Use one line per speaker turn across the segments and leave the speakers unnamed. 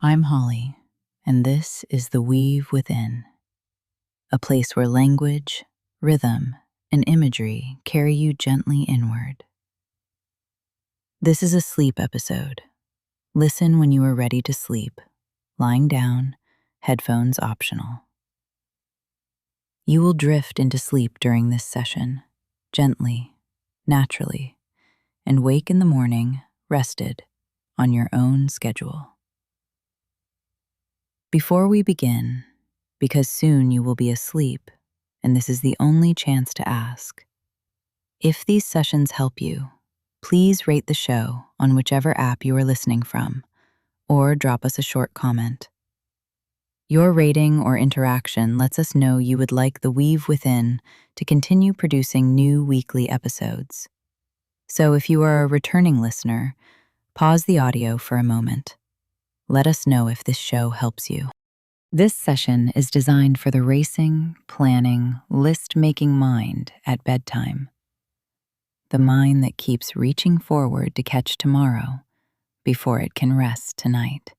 I'm Holly, and this is The Weave Within, a place where language, rhythm, and imagery carry you gently inward. This is a sleep episode. Listen when you are ready to sleep, lying down, headphones optional. You will drift into sleep during this session, gently, naturally, and wake in the morning, rested, on your own schedule. Before we begin, because soon you will be asleep, and this is the only chance to ask, if these sessions help you, please rate the show on whichever app you are listening from, or drop us a short comment. Your rating or interaction lets us know you would like The Weave Within to continue producing new weekly episodes. So if you are a returning listener, pause the audio for a moment. Let us know if this show helps you. This session is designed for the racing, planning, list-making mind at bedtime. The mind that keeps reaching forward to catch tomorrow before it can rest tonight.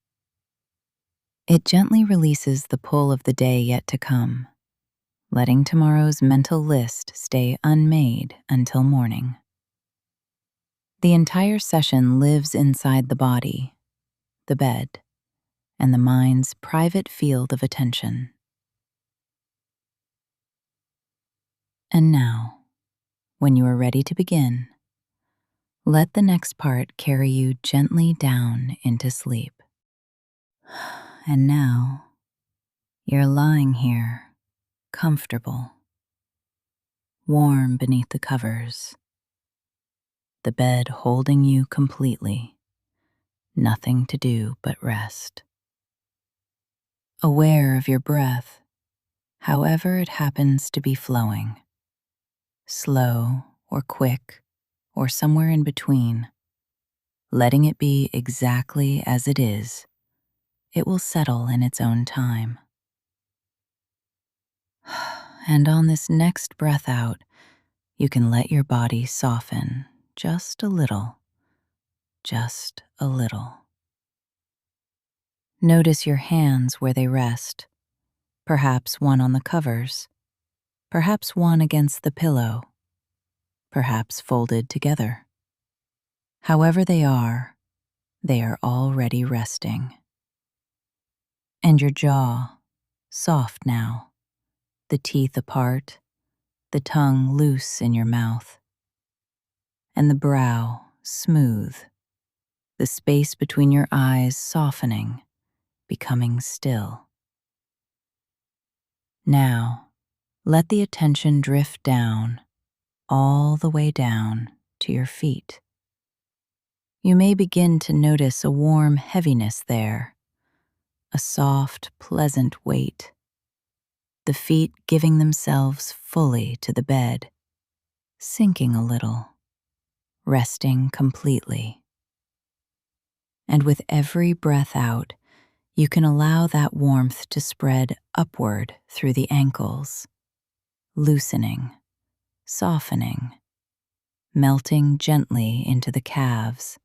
It gently releases the pull of the day yet to come, letting tomorrow's mental list stay unmade until morning. The entire session lives inside the body, the bed, and the mind's private field of attention. And now, when you are ready to begin, let the next part carry you gently down into sleep. And now, you're lying here, comfortable, warm beneath the covers, the bed holding you completely, nothing to do but rest. Aware of your breath, however it happens to be flowing, slow or quick or somewhere in between, letting it be exactly as it is. It will settle in its own time. And on this next breath out, you can let your body soften just a little, just a little. Notice your hands where they rest, perhaps one on the covers, perhaps one against the pillow, perhaps folded together. However they are already resting. And your jaw, soft now, the teeth apart, the tongue loose in your mouth, and the brow smooth, the space between your eyes softening, becoming still. Now, let the attention drift down, all the way down to your feet. You may begin to notice a warm heaviness there, a soft, pleasant weight, the feet giving themselves fully to the bed, sinking a little, resting completely. And with every breath out, you can allow that warmth to spread upward through the ankles, loosening, softening, melting gently into the calves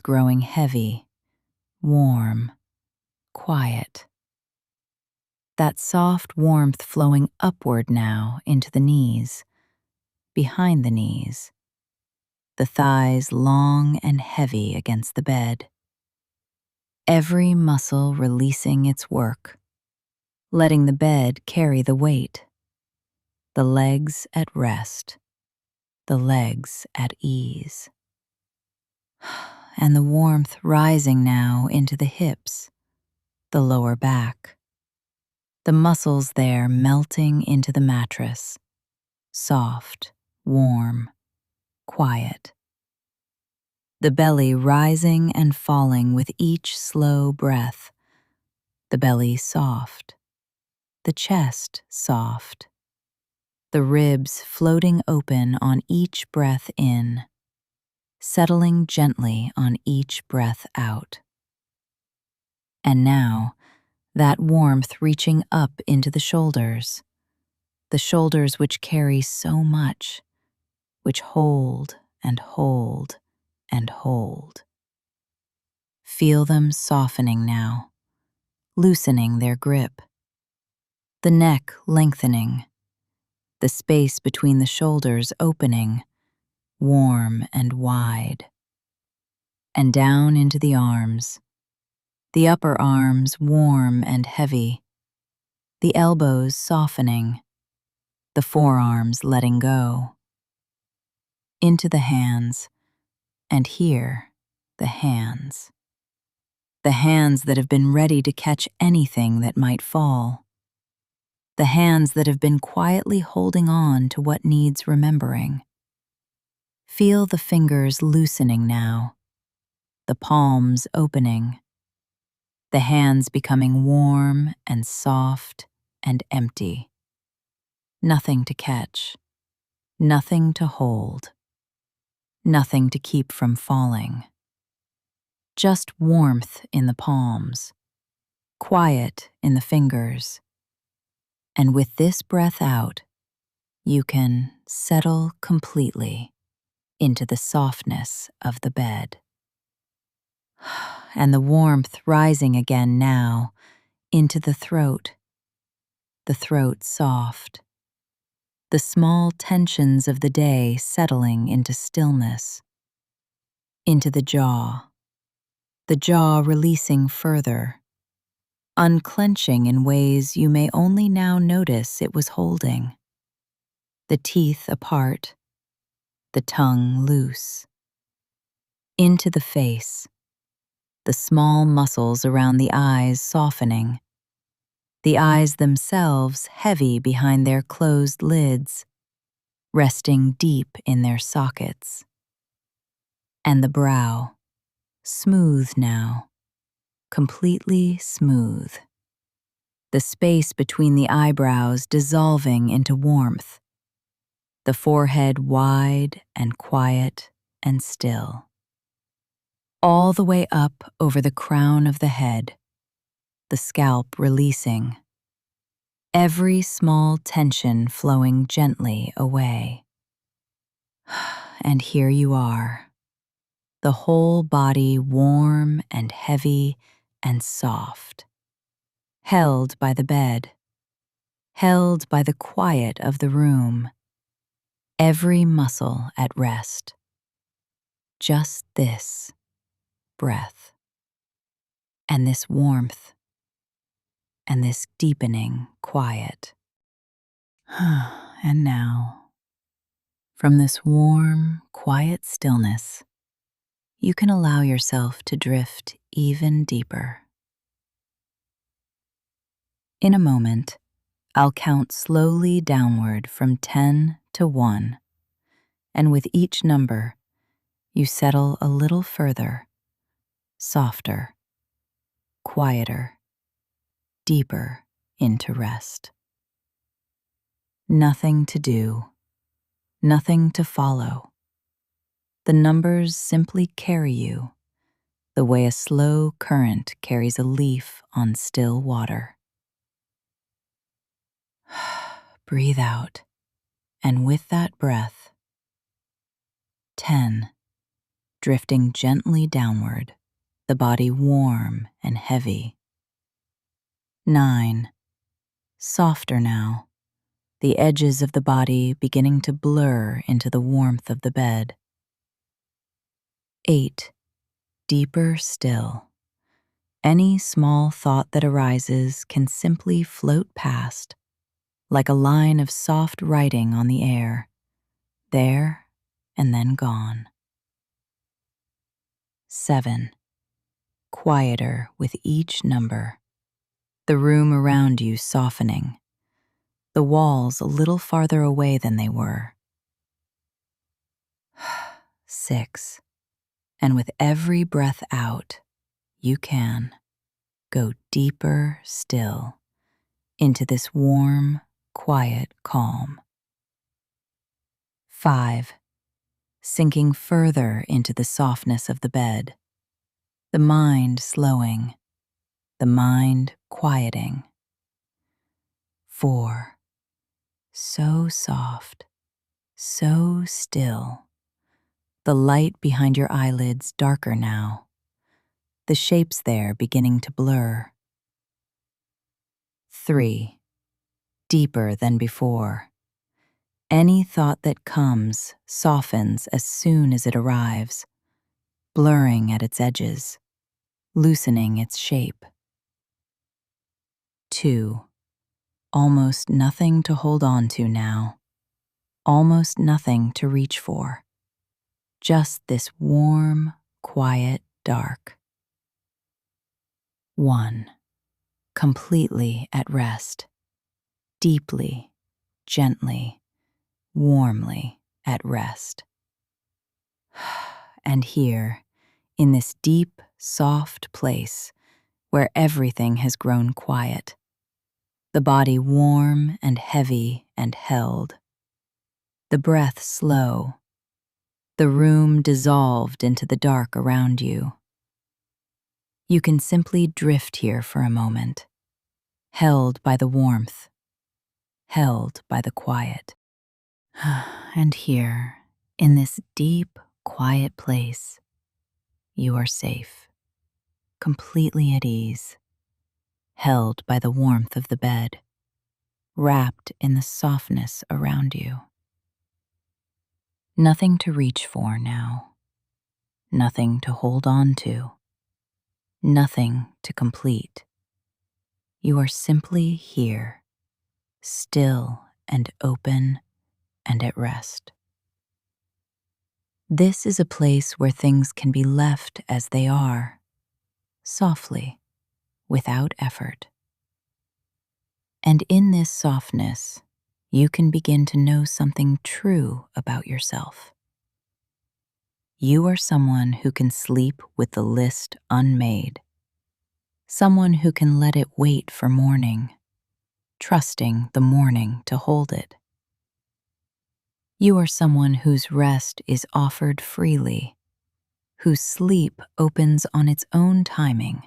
growing heavy, warm, quiet. That soft warmth flowing upward now into the knees, behind the knees, the thighs long and heavy against the bed. Every muscle releasing its work, letting the bed carry the weight. The legs at rest, the legs at ease. And the warmth rising now into the hips, the lower back. The muscles there melting into the mattress, soft, warm, quiet. The belly rising and falling with each slow breath. The belly soft, the chest soft, the ribs floating open on each breath in, settling gently on each breath out. And now, that warmth reaching up into the shoulders which carry so much, which hold and hold and hold. Feel them softening now, loosening their grip. The neck lengthening, the space between the shoulders opening, warm and wide. And down into the arms, the upper arms warm and heavy, the elbows softening, the forearms letting go. Into the hands, and here, the hands. The hands that have been ready to catch anything that might fall. The hands that have been quietly holding on to what needs remembering. Feel the fingers loosening now, the palms opening, the hands becoming warm and soft and empty. Nothing to catch, nothing to hold, nothing to keep from falling. Just warmth in the palms, quiet in the fingers. And with this breath out, you can settle completely into the softness of the bed. And the warmth rising again now into the throat soft, the small tensions of the day settling into stillness, into the jaw releasing further, unclenching in ways you may only now notice it was holding, the teeth apart, the tongue loose. Into the face, the small muscles around the eyes softening, the eyes themselves heavy behind their closed lids, resting deep in their sockets. And the brow, smooth now, completely smooth. The space between the eyebrows dissolving into warmth, the forehead wide and quiet and still. All the way up over the crown of the head, the scalp releasing, every small tension flowing gently away. And here you are, the whole body warm and heavy and soft, held by the bed, held by the quiet of the room, every muscle at rest. Just this breath, and this warmth, and this deepening quiet. And now, from this warm, quiet stillness, you can allow yourself to drift even deeper. In a moment, I'll count slowly downward from 10 to 1, and with each number, you settle a little further, softer, quieter, deeper into rest. Nothing to do, nothing to follow. The numbers simply carry you, the way a slow current carries a leaf on still water. Breathe out, and with that breath, 10, drifting gently downward, the body warm and heavy. 9, softer now, the edges of the body beginning to blur into the warmth of the bed. 8, deeper still. Any small thought that arises can simply float past, like a line of soft writing on the air, there and then gone. 7, quieter with each number, the room around you softening, the walls a little farther away than they were. 6, and with every breath out, you can go deeper still into this warm, quiet calm. 5, sinking further into the softness of the bed, the mind slowing, the mind quieting. 4, so soft, so still, the light behind your eyelids darker now, the shapes there beginning to blur. 3. Deeper than before. Any thought that comes softens as soon as it arrives, blurring at its edges, loosening its shape. 2. Almost nothing to hold on to now, almost nothing to reach for. Just this warm, quiet dark. 1. Completely at rest, deeply, gently, warmly at rest. And here, in this deep, soft place where everything has grown quiet, the body warm and heavy and held, the breath slow, the room dissolved into the dark around you. You can simply drift here for a moment, held by the warmth, held by the quiet. And here, in this deep, quiet place, you are safe, completely at ease, held by the warmth of the bed, wrapped in the softness around you. Nothing to reach for now, nothing to hold on to, nothing to complete. You are simply here, still and open and at rest. This is a place where things can be left as they are, softly, without effort. And in this softness, you can begin to know something true about yourself. You are someone who can sleep with the list unmade, someone who can let it wait for morning, trusting the morning to hold it. You are someone whose rest is offered freely, whose sleep opens on its own timing,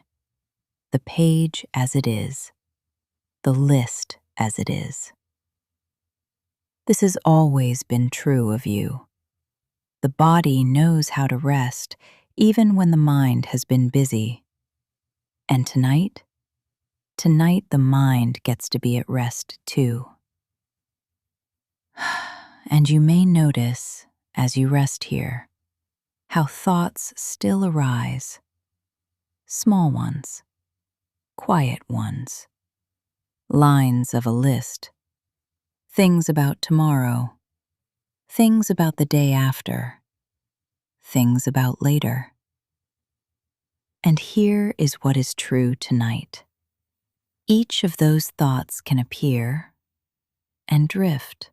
the page as it is, the list as it is. This has always been true of you. The body knows how to rest even when the mind has been busy. And tonight the mind gets to be at rest too. And you may notice, as you rest here, how thoughts still arise. Small ones, quiet ones, lines of a list, things about tomorrow, things about the day after, things about later. And here is what is true tonight. Each of those thoughts can appear and drift,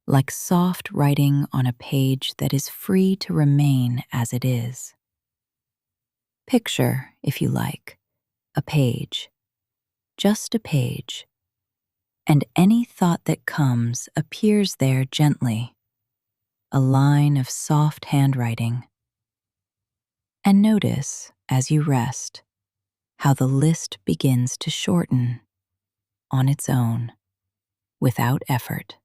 like soft writing on a page that is free to remain as it is. Picture, if you like, a page, just a page, and any thought that comes appears there gently, a line of soft handwriting. And notice, as you rest, how the list begins to shorten on its own, without effort.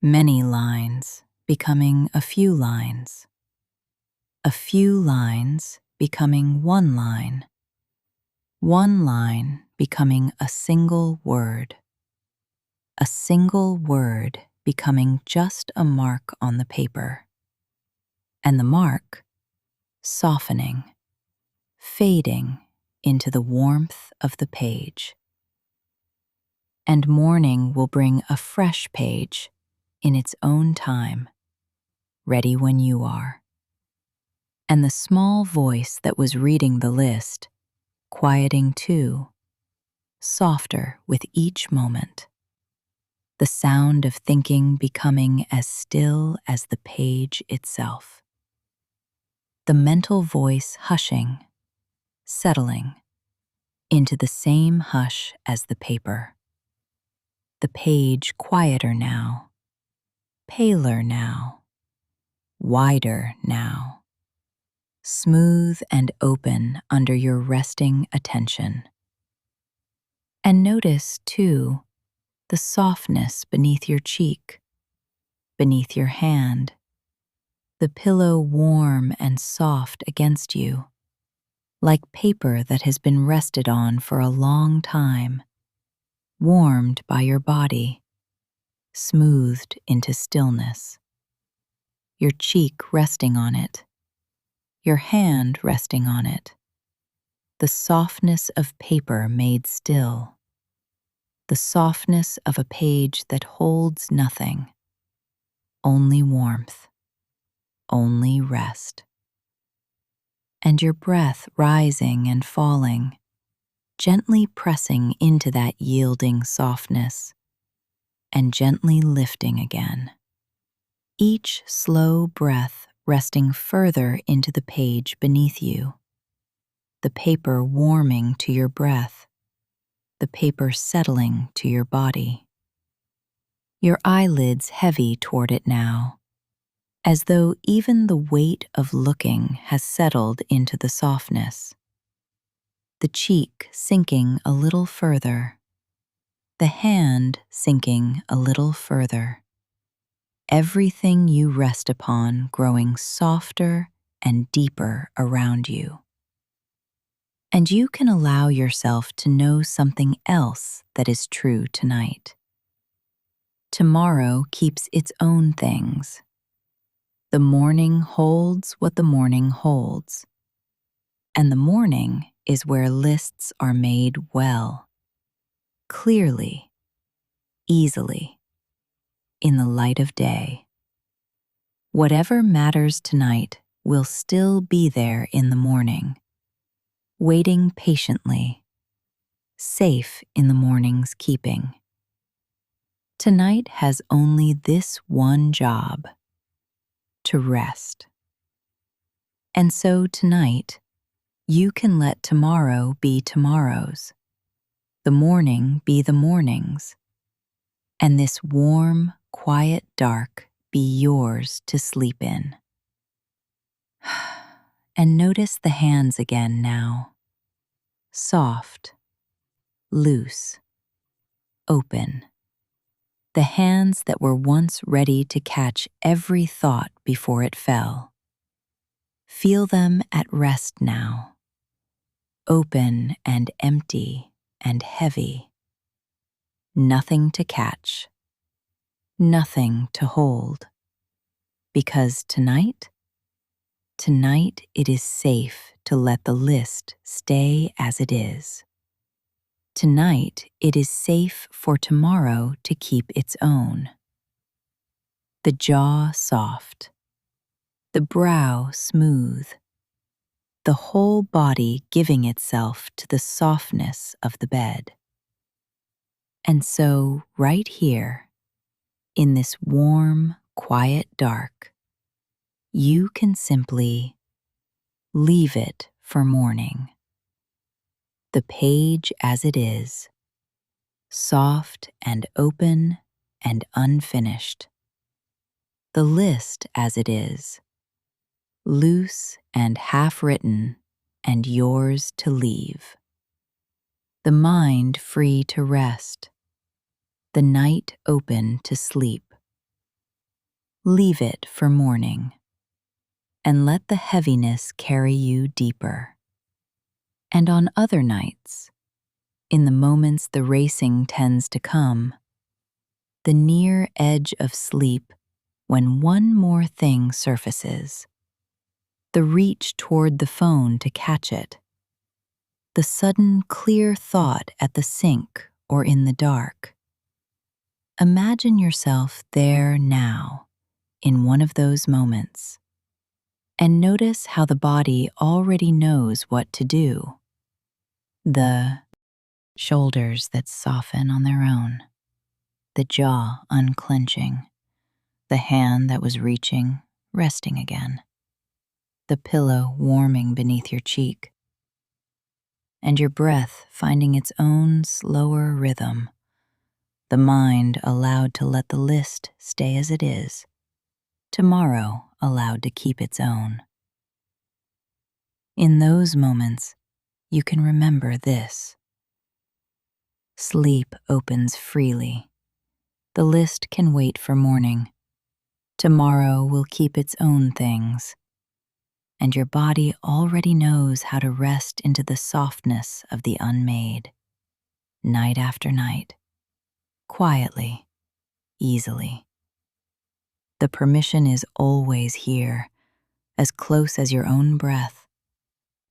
Many lines becoming a few lines becoming one line becoming a single word becoming just a mark on the paper, and the mark softening, fading into the warmth of the page. And morning will bring a fresh page in its own time, ready when you are. And the small voice that was reading the list, quieting too, softer with each moment. The sound of thinking becoming as still as the page itself. The mental voice hushing, settling into the same hush as the paper. The page quieter now, paler now, wider now, smooth and open under your resting attention. And notice, too, the softness beneath your cheek, beneath your hand, the pillow warm and soft against you. like paper that has been rested on for a long time, warmed by your body, smoothed into stillness. Your cheek resting on it, your hand resting on it, the softness of paper made still, the softness of a page that holds nothing, only warmth, only rest. And your breath rising and falling, gently pressing into that yielding softness and gently lifting again. Each slow breath resting further into the page beneath you, the paper warming to your breath, the paper settling to your body. Your eyelids heavy toward it now, as though even the weight of looking has settled into the softness. The cheek sinking a little further, the hand sinking a little further. Everything you rest upon growing softer and deeper around you. And you can allow yourself to know something else that is true tonight. Tomorrow keeps its own things. The morning holds what the morning holds. And the morning is where lists are made well, clearly, easily, in the light of day. Whatever matters tonight will still be there in the morning, waiting patiently, safe in the morning's keeping. Tonight has only this one job: to rest. And so tonight, you can let tomorrow be tomorrow's, the morning be the morning's, and this warm, quiet dark be yours to sleep in. And notice the hands again now. Soft, loose, open. The hands that were once ready to catch every thought before it fell. Feel them at rest now, open and empty and heavy. Nothing to catch, nothing to hold. Because tonight it is safe to let the list stay as it is. Tonight it is safe for tomorrow to keep its own. The jaw soft, the brow smooth, the whole body giving itself to the softness of the bed. And so, right here, in this warm, quiet dark, you can simply leave it for morning. The page as it is, soft and open and unfinished. The list as it is, loose and half-written and yours to leave. The mind free to rest, the night open to sleep. Leave it for morning, and let the heaviness carry you deeper. And on other nights, in the moments the racing tends to come, the near edge of sleep when one more thing surfaces, the reach toward the phone to catch it, the sudden clear thought at the sink or in the dark. Imagine yourself there now, in one of those moments, and notice how the body already knows what to do. The shoulders that soften on their own, the jaw unclenching, the hand that was reaching, resting again, the pillow warming beneath your cheek, and your breath finding its own slower rhythm, the mind allowed to let the list stay as it is, tomorrow allowed to keep its own. In those moments, you can remember this. Sleep opens freely. The list can wait for morning. Tomorrow will keep its own things. and your body already knows how to rest into the softness of the unmade, night after night, quietly, easily. The permission is always here, as close as your own breath,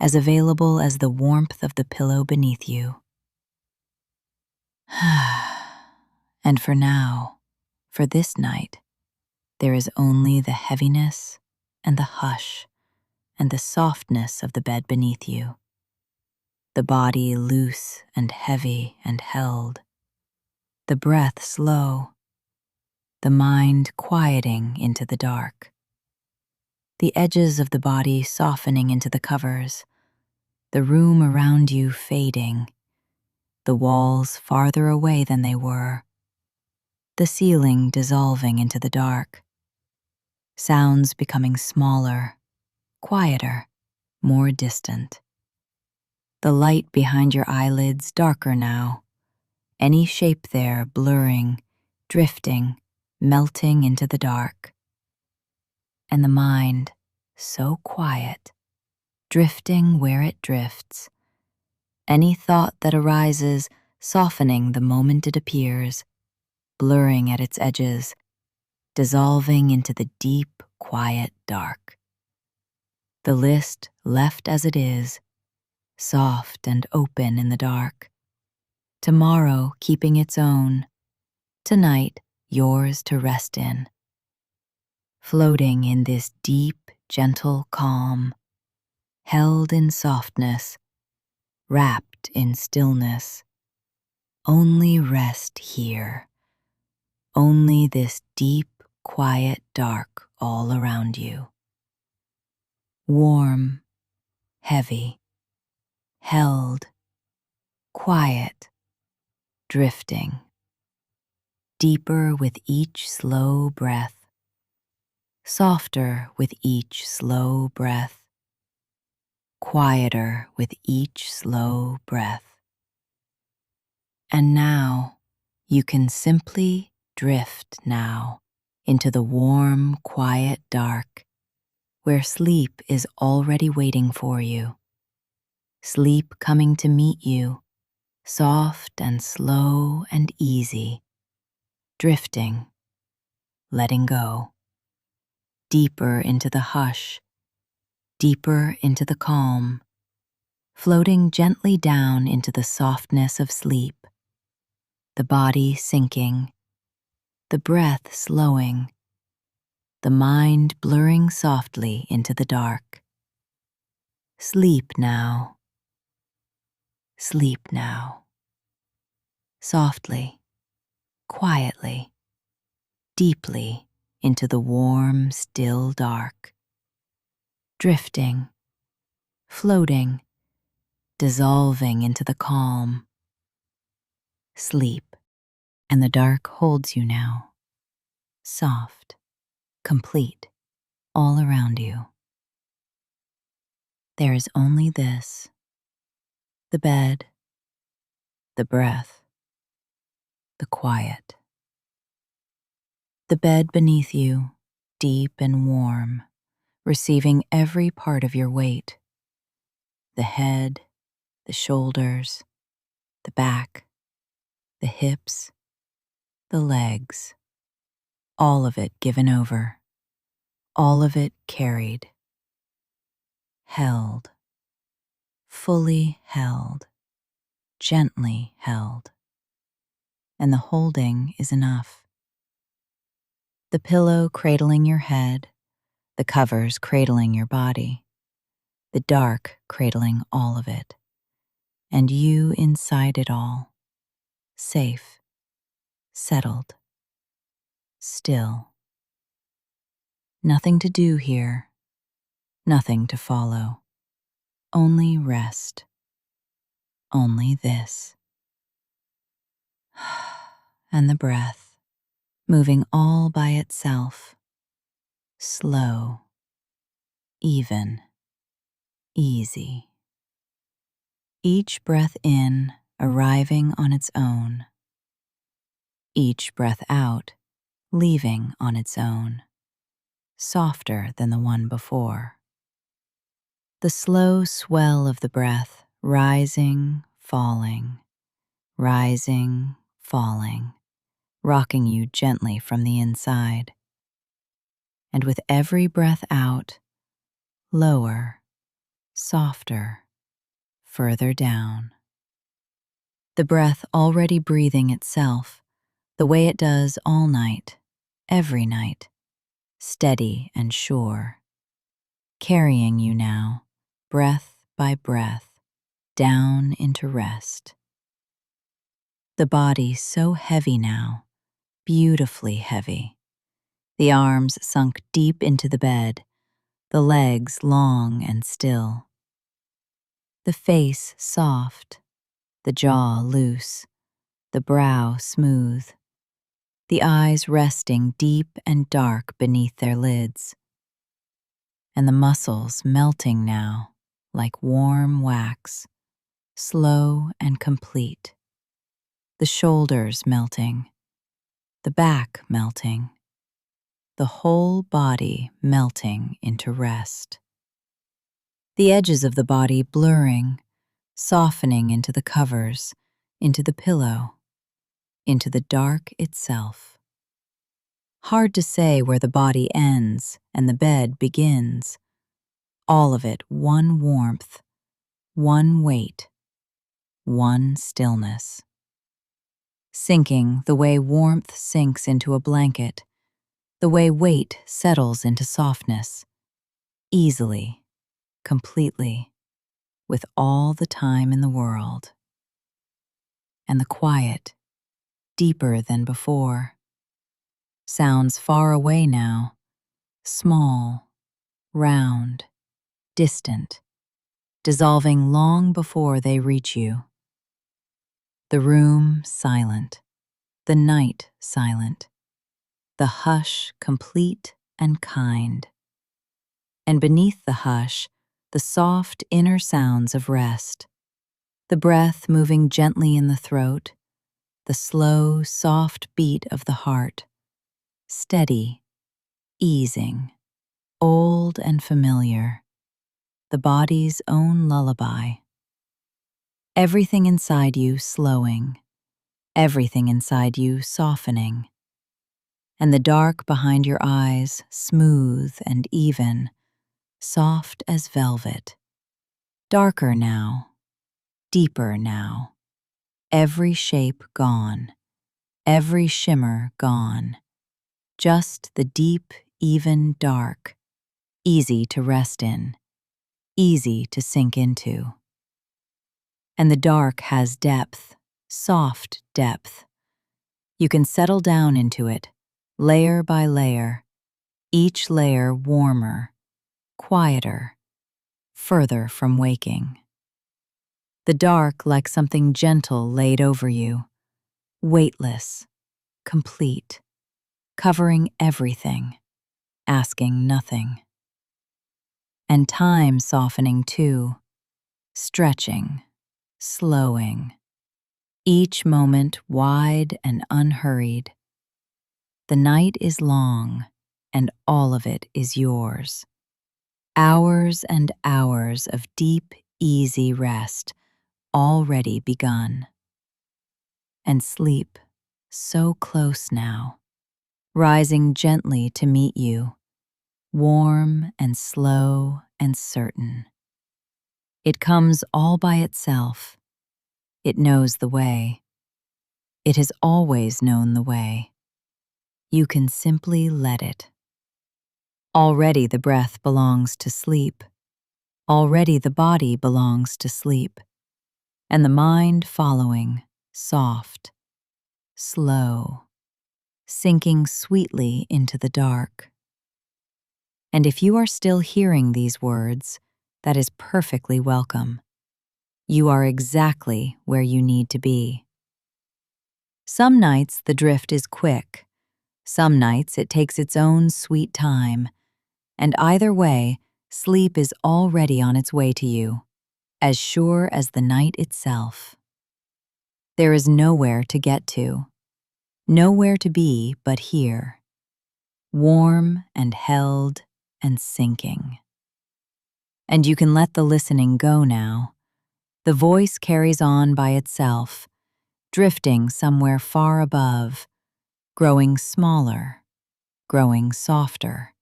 as available as the warmth of the pillow beneath you. And for now, for this night, there is only the heaviness and the hush and the softness of the bed beneath you, the body loose and heavy and held, the breath slow, the mind quieting into the dark, the edges of the body softening into the covers, the room around you fading, the walls farther away than they were, the ceiling dissolving into the dark, sounds becoming smaller, quieter, more distant. The light behind your eyelids darker now, any shape there blurring, drifting, melting into the dark. And the mind, so quiet, drifting where it drifts, any thought that arises softening the moment it appears, blurring at its edges, dissolving into the deep, quiet dark. The list left as it is, soft and open in the dark. Tomorrow keeping its own, tonight yours to rest in. Floating in this deep, gentle calm, held in softness, wrapped in stillness. Only rest here. Only this deep, quiet dark all around you. Warm, heavy, held, quiet, drifting. Deeper with each slow breath. Softer with each slow breath. Quieter with each slow breath. And now you can simply drift now into the warm, quiet dark where sleep is already waiting for you. Sleep coming to meet you, soft and slow and easy, drifting, letting go, deeper into the hush, deeper into the calm, floating gently down into the softness of sleep, the body sinking, the breath slowing, the mind blurring softly into the dark. Sleep now. Sleep now. Softly, quietly, deeply into the warm, still dark. Drifting, floating, dissolving into the calm. Sleep, and the dark holds you now. Soft, complete, all around you. There is only this, the bed, the breath, the quiet. The bed beneath you, deep and warm, receiving every part of your weight. The head, the shoulders, the back, the hips, the legs. All of it given over, all of it carried. Held, fully held, gently held. And the holding is enough. The pillow cradling your head, the covers cradling your body, the dark cradling all of it, and you inside it all, safe, settled, still. Nothing to do here, nothing to follow, only rest, only this. And the breath, moving all by itself, slow, even, easy. Each breath in arriving on its own, each breath out leaving on its own, softer than the one before. The slow swell of the breath, rising, falling, rising, falling, rocking you gently from the inside. And with every breath out, lower, softer, further down. The breath already breathing itself, the way it does all night, every night, steady and sure, carrying you now, breath by breath, down into rest. The body so heavy now, beautifully heavy. The arms sunk deep into the bed, the legs long and still. The face soft, the jaw loose, the brow smooth, the eyes resting deep and dark beneath their lids, and the muscles melting now like warm wax, slow and complete. The shoulders melting, the back melting, the whole body melting into rest. The edges of the body blurring, softening into the covers, into the pillow, into the dark itself. Hard to say where the body ends and the bed begins. All of it one warmth, one weight, one stillness. Sinking the way warmth sinks into a blanket, the way weight settles into softness, easily, completely, with all the time in the world. And the quiet, deeper than before. Sounds far away now, small, round, distant, dissolving long before they reach you. The room silent, the night silent, the hush complete and kind. And beneath the hush, the soft inner sounds of rest, the breath moving gently in the throat, the slow, soft beat of the heart, steady, easing, old and familiar, the body's own lullaby. Everything inside you slowing, everything inside you softening, and the dark behind your eyes smooth and even, soft as velvet. Darker now, deeper now, every shape gone, every shimmer gone, just the deep, even dark, easy to rest in, easy to sink into. And the dark has depth, soft depth. You can settle down into it, layer by layer, each layer warmer, quieter, further from waking. The dark like something gentle laid over you, weightless, complete, covering everything, asking nothing. And time softening too, stretching, slowing, each moment wide and unhurried. The night is long, and all of it is yours. Hours and hours of deep, easy rest already begun. And sleep, so close now, rising gently to meet you, warm and slow and certain. It comes all by itself. It knows the way. It has always known the way. You can simply let it. Already the breath belongs to sleep. Already the body belongs to sleep. And the mind following, soft, slow, sinking sweetly into the dark. And if you are still hearing these words, that is perfectly welcome. You are exactly where you need to be. Some nights the drift is quick. Some nights it takes its own sweet time. And either way, sleep is already on its way to you, as sure as the night itself. There is nowhere to get to, nowhere to be but here, warm and held and sinking. And you can let the listening go now. The voice carries on by itself, drifting somewhere far above, growing smaller, growing softer,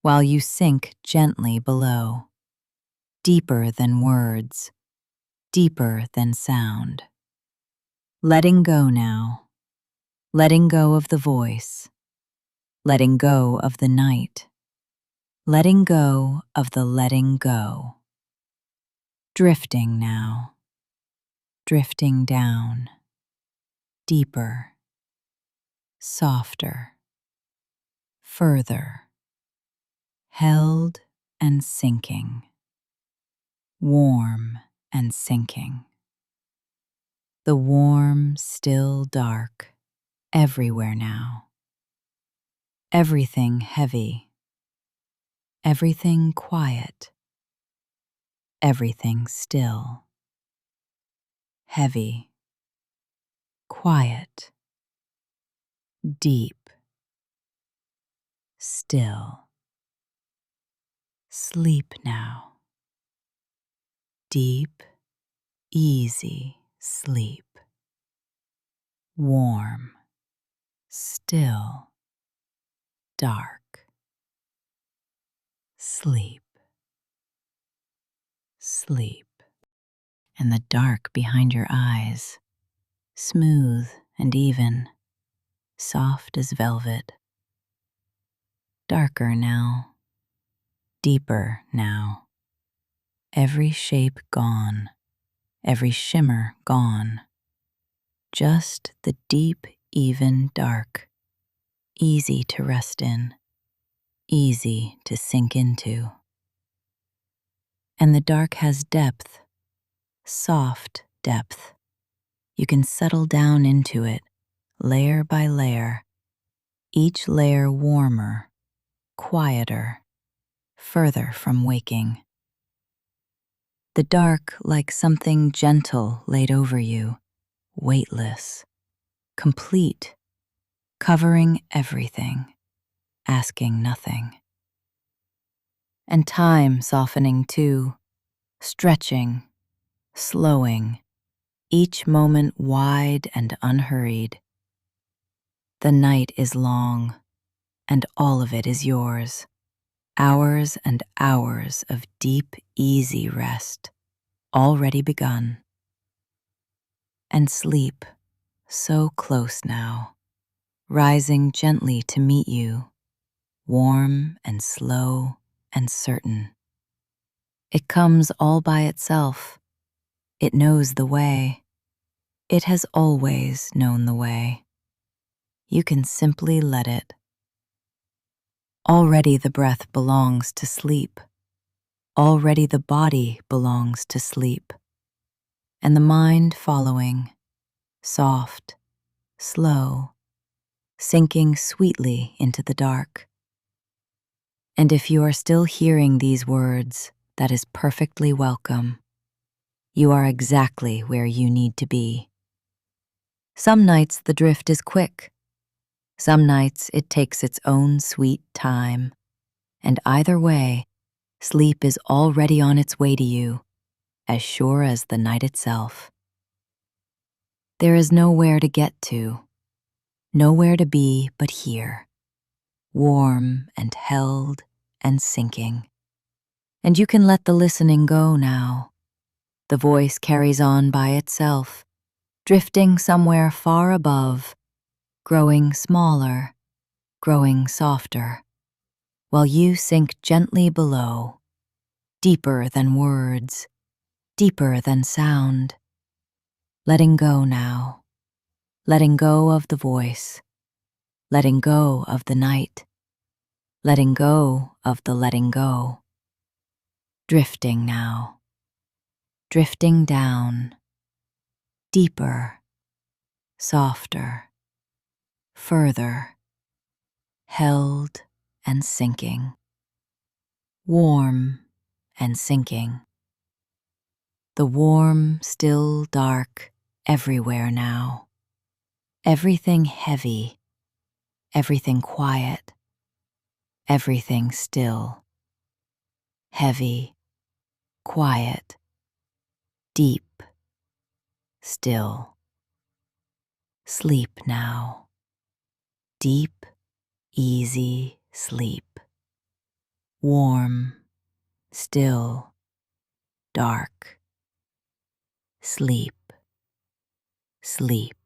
while you sink gently below, deeper than words, deeper than sound. Letting go now, letting go of the voice, letting go of the night, letting go of the letting go. Drifting now, drifting down, deeper, softer, further, held and sinking, warm and sinking. The warm, still dark, everywhere now. Everything heavy, everything quiet, everything still. Heavy, quiet, deep, still. Sleep now. Deep, easy sleep. Warm, still, dark. Sleep, sleep. And the dark behind your eyes, smooth and even, soft as velvet. Darker now, deeper now. Every shape gone, every shimmer gone. Just the deep, even dark, easy to rest in, easy to sink into. And the dark has depth, soft depth. You can settle down into it, layer by layer, each layer warmer, quieter, further from waking. The dark like something gentle laid over you, weightless, complete, covering everything, asking nothing. And time softening too, stretching, slowing, each moment wide and unhurried. The night is long, and all of it is yours. Hours and hours of deep, easy rest, already begun. And sleep, so close now, rising gently to meet you, warm and slow and certain. It comes all by itself. It knows the way. It has always known the way. You can simply let it. Already the breath belongs to sleep. Already the body belongs to sleep. And the mind following, soft, slow, sinking sweetly into the dark. And if you are still hearing these words, that is perfectly welcome. You are exactly where you need to be. Some nights the drift is quick. Some nights it takes its own sweet time. And either way, sleep is already on its way to you, as sure as the night itself. There is nowhere to get to, nowhere to be but here, warm and held and sinking. And you can let the listening go now. The voice carries on by itself, drifting somewhere far above, growing smaller, growing softer, while you sink gently below, deeper than words, deeper than sound. Letting go now, letting go of the voice, letting go of the night, letting go of the letting go. Drifting now, drifting down, deeper, softer, further, held and sinking, warm and sinking. The warm, still dark, everywhere now. Everything heavy, everything quiet, everything still. Heavy, quiet, deep, still. Sleep now. Deep, easy sleep. Warm, still, dark. Sleep, sleep.